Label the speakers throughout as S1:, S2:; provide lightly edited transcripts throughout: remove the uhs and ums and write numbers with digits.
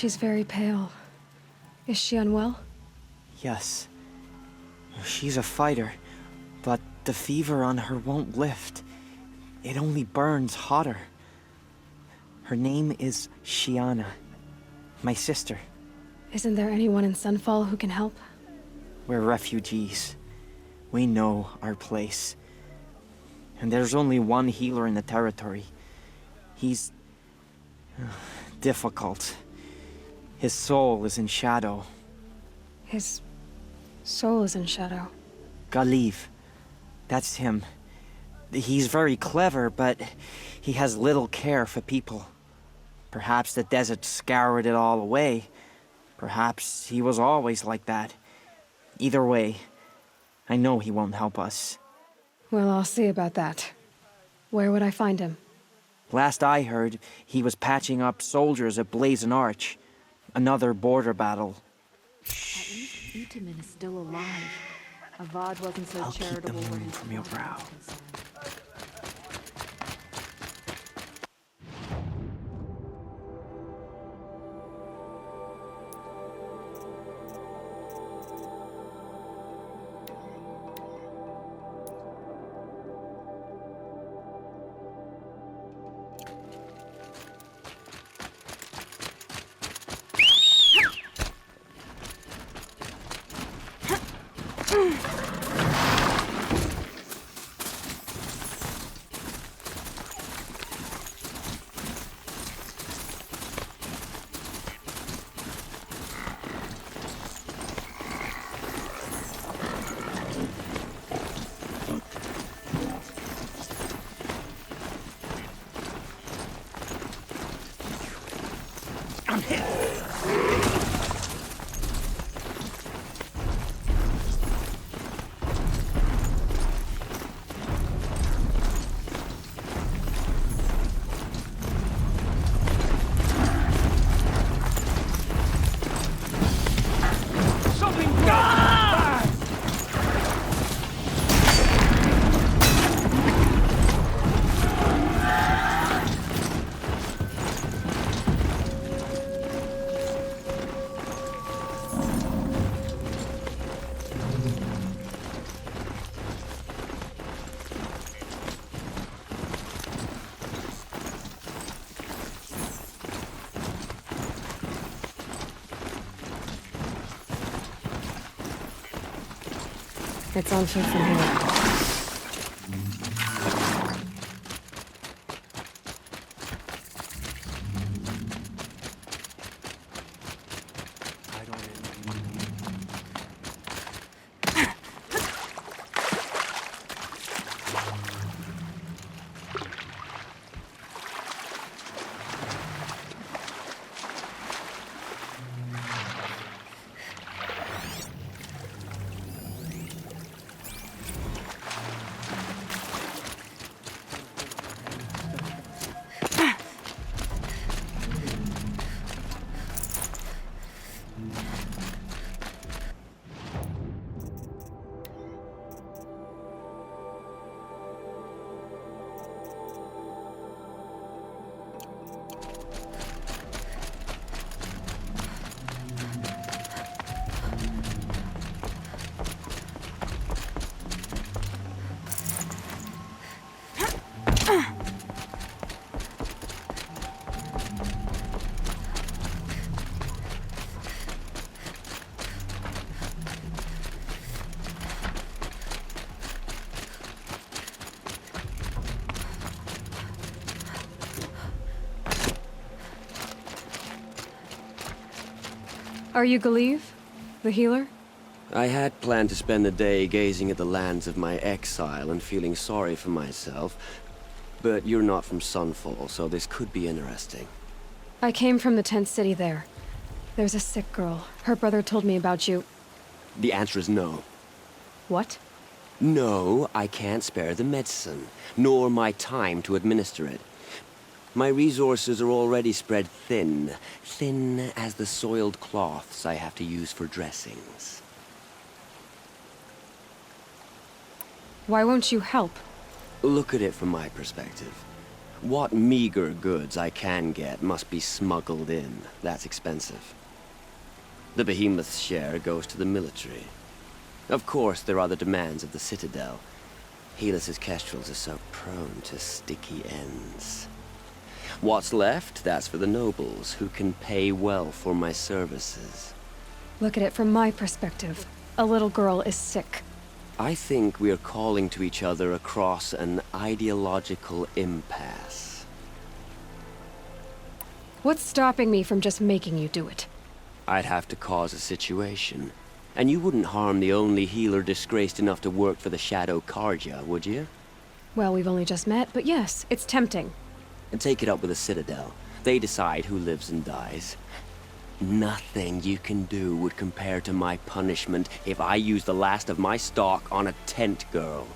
S1: She's very pale. Is she unwell?
S2: Yes. She's a fighter, but the fever on her won't lift. It only burns hotter. Her name is Shiana. My sister.
S1: Isn't there anyone in Sunfall who can help?
S2: We're refugees. We know our place. And there's only one healer in the territory. He's... difficult. His soul is in shadow.
S1: His soul is in shadow.
S2: Galiv. That's him. He's very clever, but he has little care for people. Perhaps the desert scoured it all away. Perhaps he was always like that. Either way, I know he won't help us.
S1: Well, I'll see about that. Where would I find him?
S2: Last I heard, he was patching up soldiers at Blazon Arch. Another border battle.
S3: At least Utamin is still alive. Avad wasn't so
S2: I'll keep the
S3: charitable when
S2: moon
S3: his
S2: from your
S3: father
S2: brow.
S3: was concerned.
S1: It's on foot from here. Are you Galiv, the healer?
S4: I had planned to spend the day gazing at the lands of my exile and feeling sorry for myself, but you're not from Sunfall, so this could be interesting.
S1: I came from the tent city there. There's a sick girl. Her brother told me about you.
S4: The answer is no.
S1: What?
S4: No, I can't spare the medicine, nor my time to administer it. My resources are already spread thin. Thin as the soiled cloths I have to use for dressings.
S1: Why won't you help?
S4: Look at it from my perspective. What meager goods I can get must be smuggled in. That's expensive. The behemoth's share goes to the military. Of course, there are the demands of the Citadel. Helis's kestrels are so prone to sticky ends. What's left, that's for the nobles, who can pay well for my services.
S1: Look at it from my perspective. A little girl is sick.
S4: I think we are calling to each other across an ideological impasse.
S1: What's stopping me from just making you do it?
S4: I'd have to cause a situation. And you wouldn't harm the only healer disgraced enough to work for the Shadow Carja, would you?
S1: Well, we've only just met, but yes, it's tempting.
S4: And take it up with the Citadel. They decide who lives and dies. Nothing you can do would compare to my punishment if I use the last of my stock on a tent girl.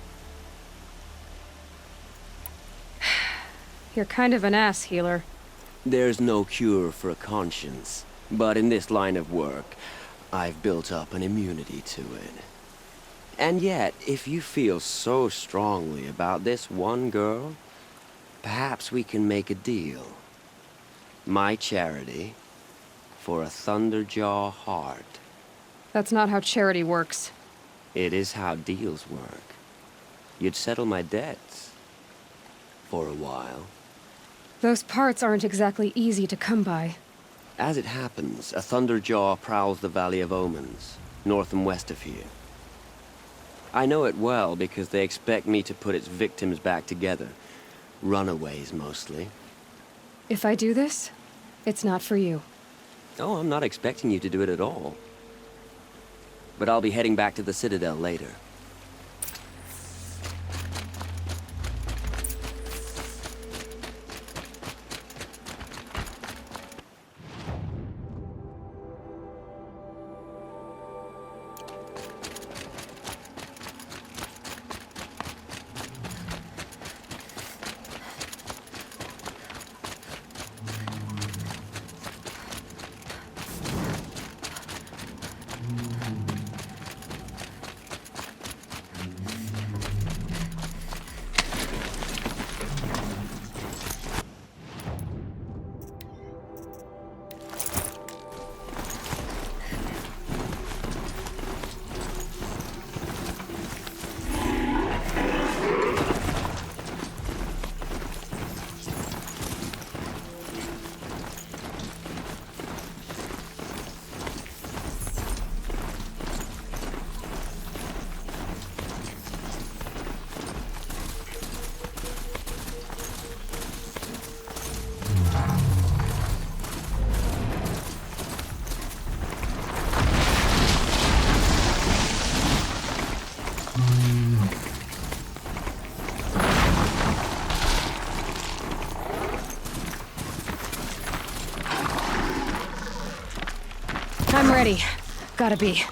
S1: You're kind of an ass, healer.
S4: There's no cure for a conscience, but in this line of work, I've built up an immunity to it. And yet, if you feel so strongly about this one girl, perhaps we can make a deal. My charity for a Thunderjaw heart.
S1: That's not how charity works.
S4: It is how deals work. You'd settle my debts. For a while.
S1: Those parts aren't exactly easy to come by.
S4: As it happens, a Thunderjaw prowls the Valley of Omens, north and west of here. I know it well because they expect me to put its victims back together. Runaways, mostly.
S1: If I do this, it's not for you.
S4: Oh, I'm not expecting you to do it at all. But I'll be heading back to the Citadel later.
S1: I'm ready. Gotta be.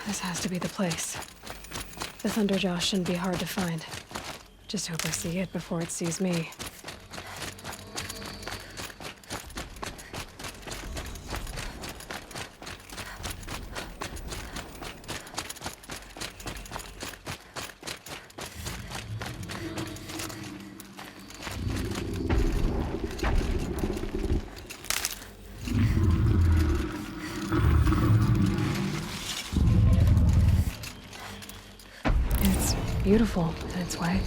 S1: This has to be the place. The Thunderjaw shouldn't be hard to find. Just hope I see it before it sees me. beautiful in its way.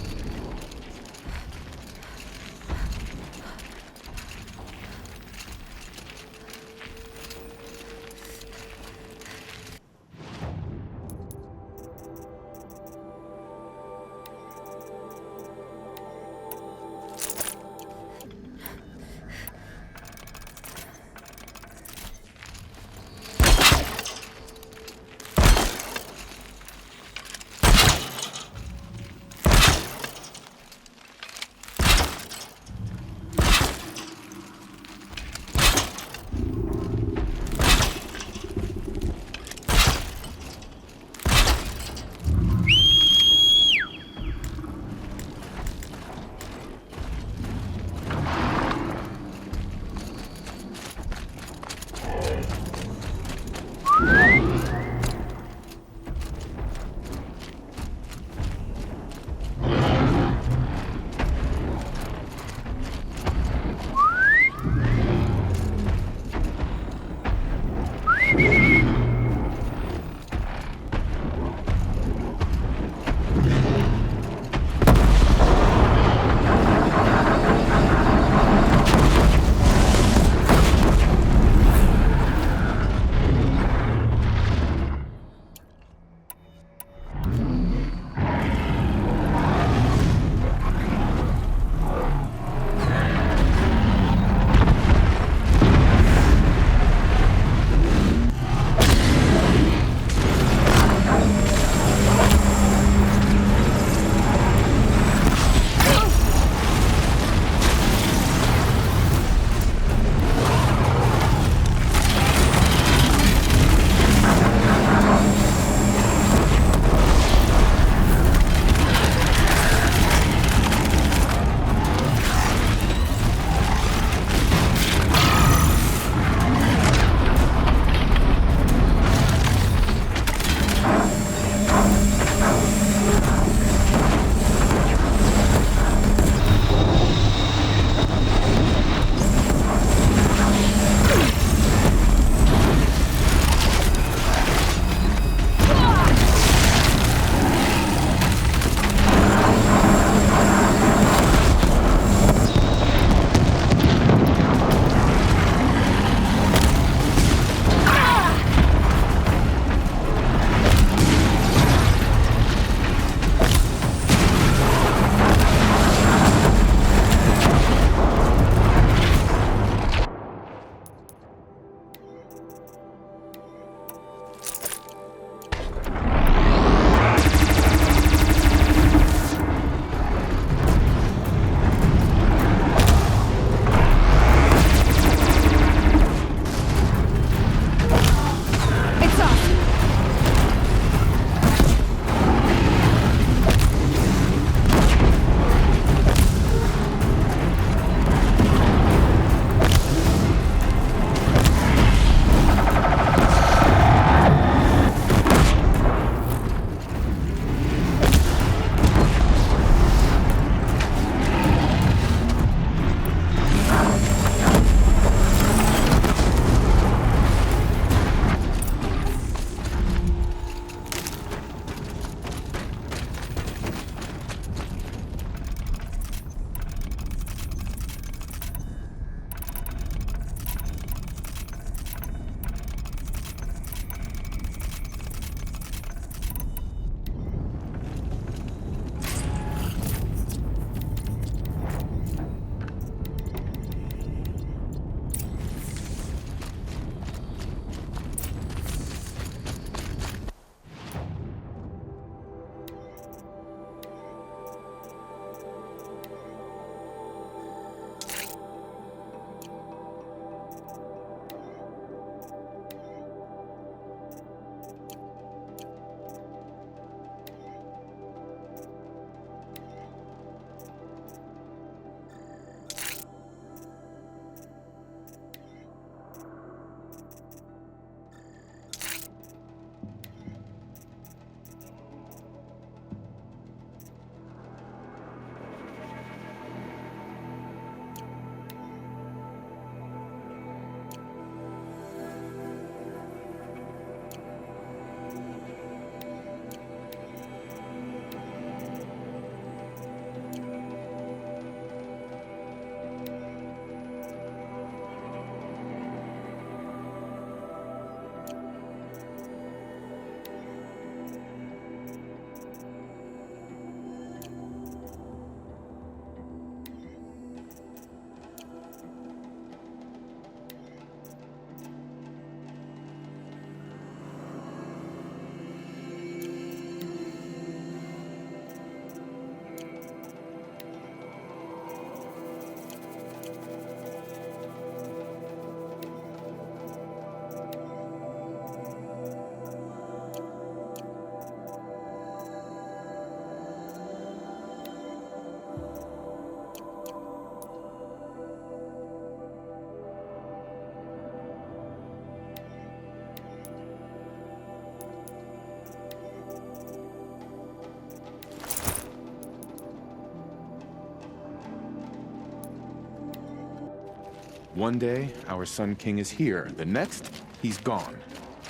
S5: One day, our Sun King is here. The next, he's gone.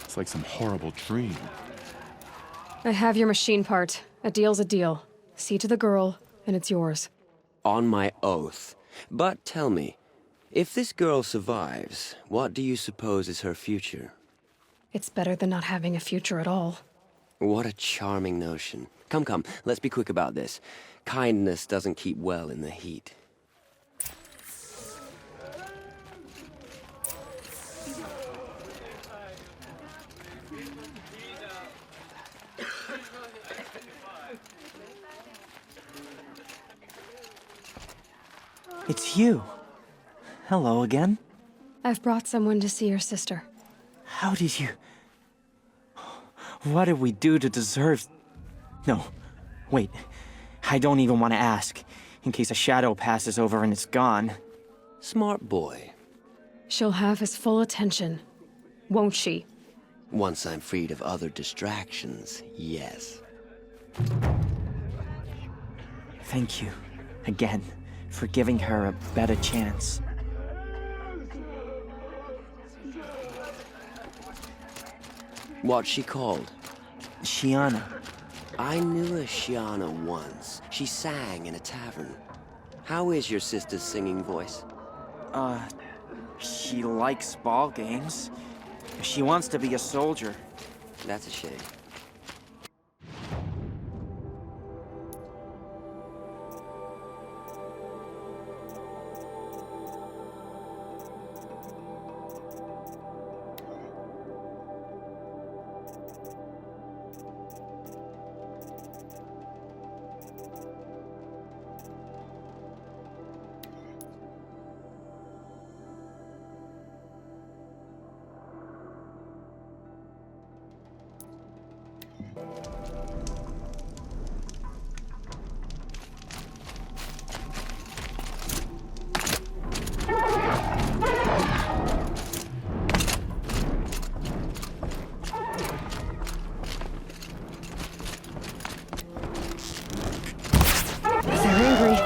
S5: It's like some horrible dream.
S1: I have your machine part. A deal's a deal. See to the girl, and it's yours.
S4: On my oath. But tell me, if this girl survives, what do you suppose is her future?
S1: It's better than not having a future at all.
S4: What a charming notion. Come, come, let's be quick about this. Kindness doesn't keep well in the heat.
S2: It's you. Hello again.
S1: I've brought someone to see your sister.
S2: How did you... What did we do to deserve... No, wait. I don't even want to ask, in case a shadow passes over and it's gone.
S4: Smart boy.
S1: She'll have his full attention, won't she?
S4: Once I'm freed of other distractions, yes.
S2: Thank you, again, for giving her a better chance.
S4: What's she called?
S2: Shiana.
S4: I knew a Shiana once. She sang in a tavern. How is your sister's singing voice?
S2: She likes ball games. She wants to be a soldier.
S4: That's a shame.
S1: They're angry.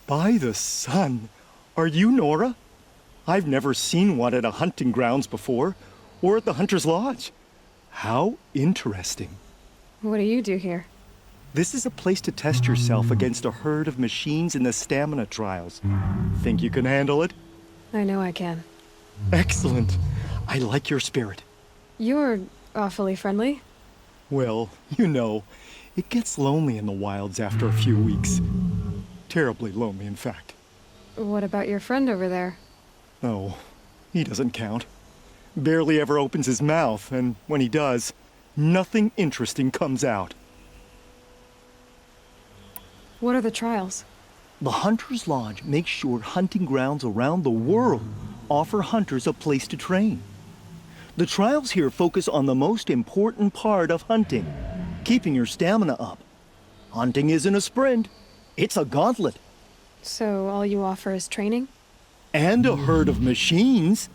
S6: By the sun! Are you Nora? I've never seen one at a hunting grounds before, or at the Hunter's Lodge. How interesting.
S1: What do you do here?
S6: This is a place to test yourself against a herd of machines in the stamina trials. Think you can handle it?
S1: I know I can.
S6: Excellent. I like your spirit.
S1: You're awfully friendly.
S6: Well, you know, it gets lonely in the wilds after a few weeks. Terribly lonely, in fact.
S1: What about your friend over there?
S6: Oh, he doesn't count. Barely ever opens his mouth, and when he does, nothing interesting comes out.
S1: What are the trials?
S6: The Hunter's Lodge makes sure hunting grounds around the world offer hunters a place to train. The trials here focus on the most important part of hunting, keeping your stamina up. Hunting isn't a sprint, it's a gauntlet.
S1: So all you offer is training?
S6: And a herd of machines.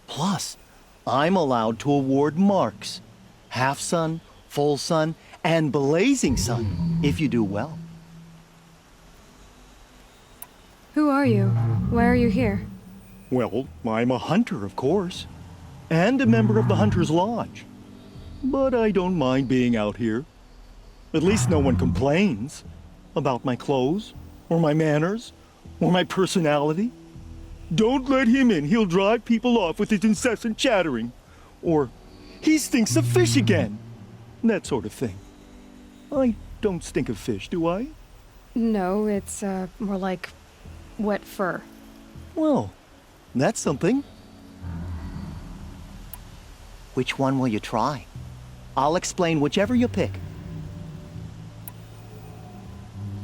S6: Plus, I'm allowed to award marks. Half sun, full sun, and blazing sun, if you do well.
S1: Who are you? Why are you here?
S6: Well, I'm a hunter, of course. And a member of the Hunter's Lodge. But I don't mind being out here. At least no one complains about my clothes, or my manners, or my personality. Don't let him in, he'll drive people off with his incessant chattering. Or, he stinks of fish again. That sort of thing. I don't stink of fish, do I?
S1: No, it's more like wet fur.
S6: Well, that's something. Which one will you try? I'll explain whichever you pick.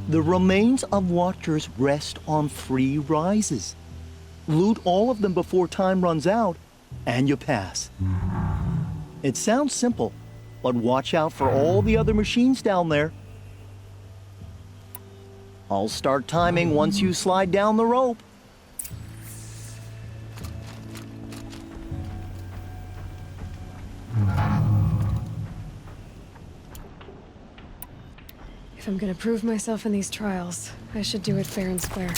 S6: The remains of Watchers rest on 3 rises. Loot all of them before time runs out, and you pass. It sounds simple, but watch out for all the other machines down there. I'll start timing once you slide down the rope.
S1: If I'm gonna prove myself in these trials, I should do it fair and square.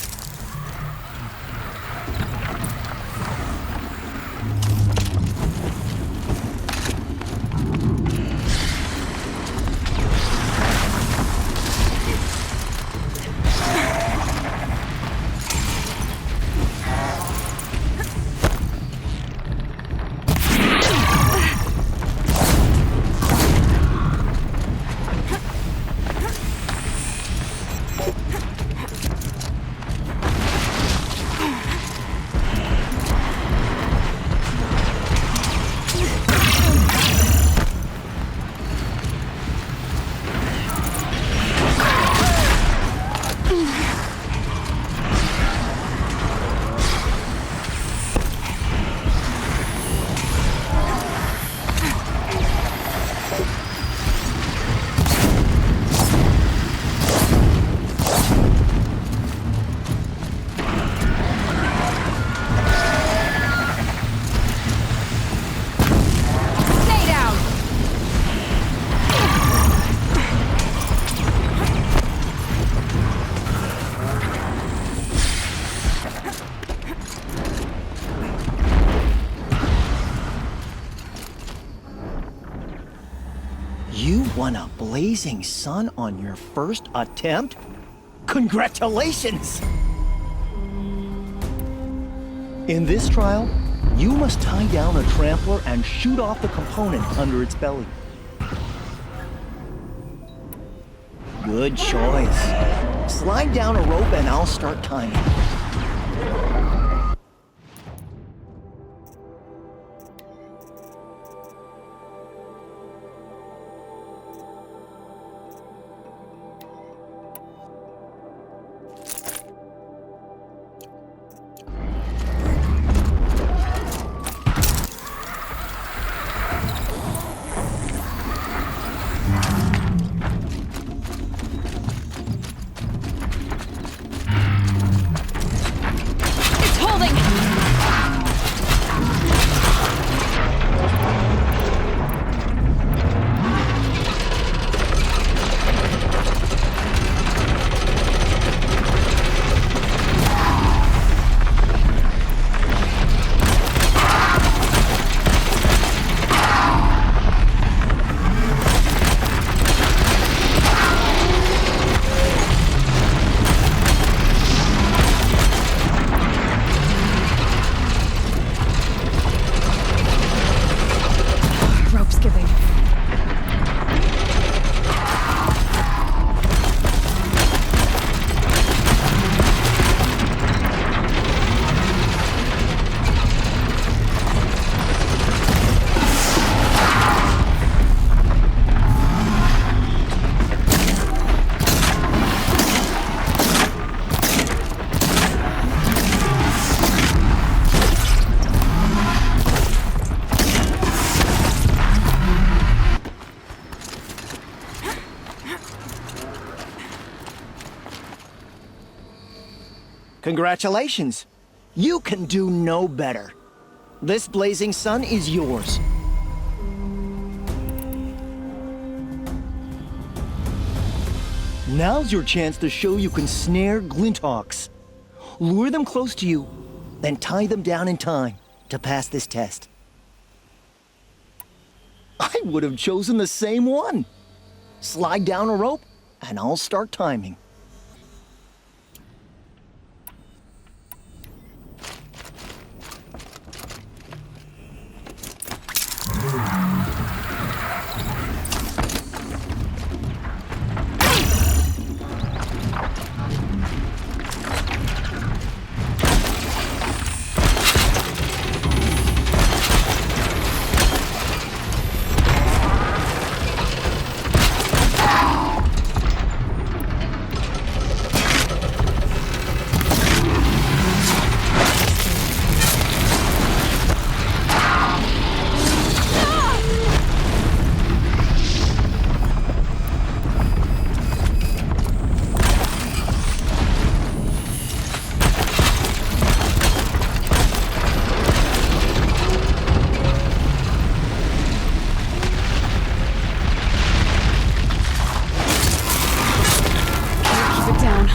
S6: You won a blazing sun on your first attempt? Congratulations! In this trial, you must tie down a trampler and shoot off the component under its belly. Good choice. Slide down a rope and I'll start timing. Congratulations. You can do no better. This blazing sun is yours. Now's your chance to show you can snare Glinthawks. Lure them close to you, then tie them down in time to pass this test. I would have chosen the same one. Slide down a rope, and I'll start timing.
S1: Keep it down.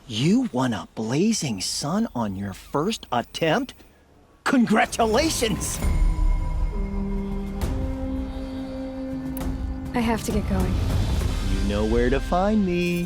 S6: You won a blazing sun on your first attempt? Congratulations!
S1: I have to get going.
S6: You know where to find me.